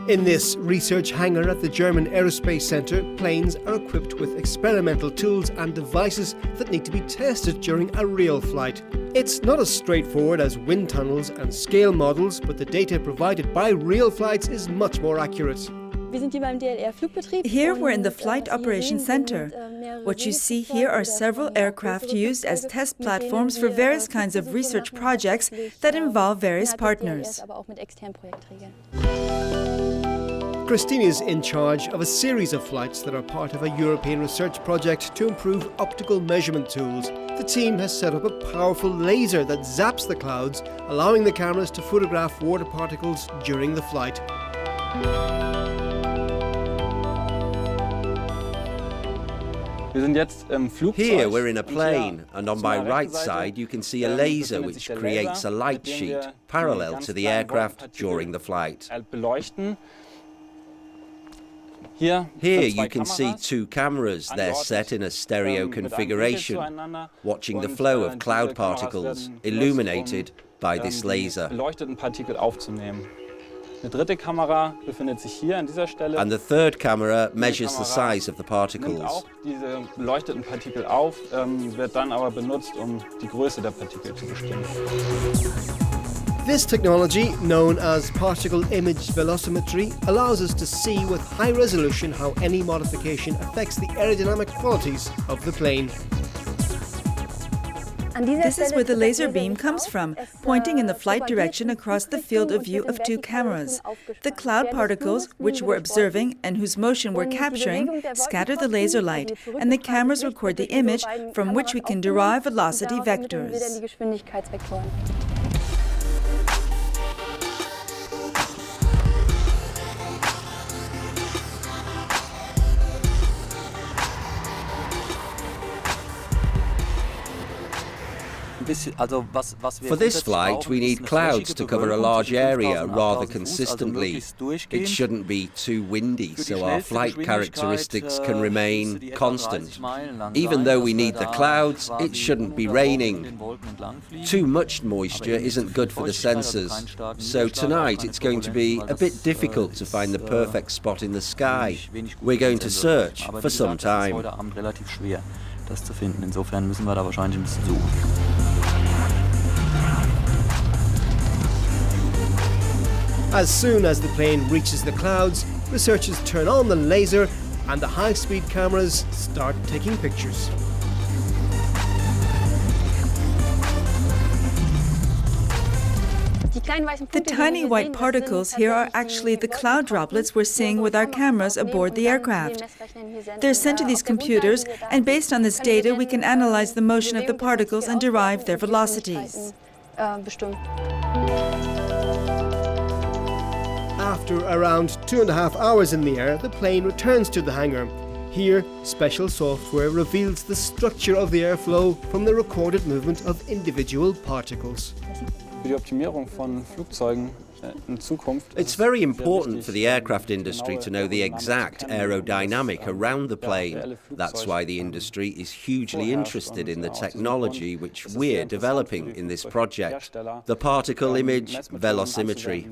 In this research hangar at the German Aerospace Centre, planes are equipped with experimental tools and devices that need to be tested during a real flight. It's not as straightforward as wind tunnels and scale models, but the data provided by real flights is much more accurate. Here we're in the Flight Operations Center. What you see here are several aircraft used as test platforms for various kinds of research projects that involve various partners. Christine is in charge of a series of flights that are part of a European research project to improve optical measurement tools. The team has set up a powerful laser that zaps the clouds, allowing the cameras to photograph water particles during the flight. Here we're in a plane, and on my right side you can see a laser which creates a light sheet parallel to the aircraft during the flight. Here you can see two cameras. They're set in a stereo configuration, watching the flow of cloud particles illuminated by this laser. And the third camera measures the size of the particles. This technology, known as particle image velocimetry, allows us to see with high resolution how any modification affects the aerodynamic qualities of the plane. This is where the laser beam comes from, pointing in the flight direction across the field of view of two cameras. The cloud particles, which we're observing and whose motion we're capturing, scatter the laser light, and the cameras record the image from which we can derive velocity vectors. For this flight, we need clouds to cover a large area rather consistently. It shouldn't be too windy, so our flight characteristics can remain constant. Even though we need the clouds, it shouldn't be raining. Too much moisture isn't good for the sensors, so tonight it's going to be a bit difficult to find the perfect spot in the sky. We're going to search for some time. As soon as the plane reaches the clouds, researchers turn on the laser and the high-speed cameras start taking pictures. The tiny white particles here are actually the cloud droplets we're seeing with our cameras aboard the aircraft. They're sent to these computers, and based on this data we can analyze the motion of the particles and derive their velocities. After around 2.5 hours in the air, the plane returns to the hangar. Here, special software reveals the structure of the airflow from the recorded movement of individual particles. It's very important for the aircraft industry to know the exact aerodynamic around the plane. That's why the industry is hugely interested in the technology which we're developing in this project, the particle image velocimetry.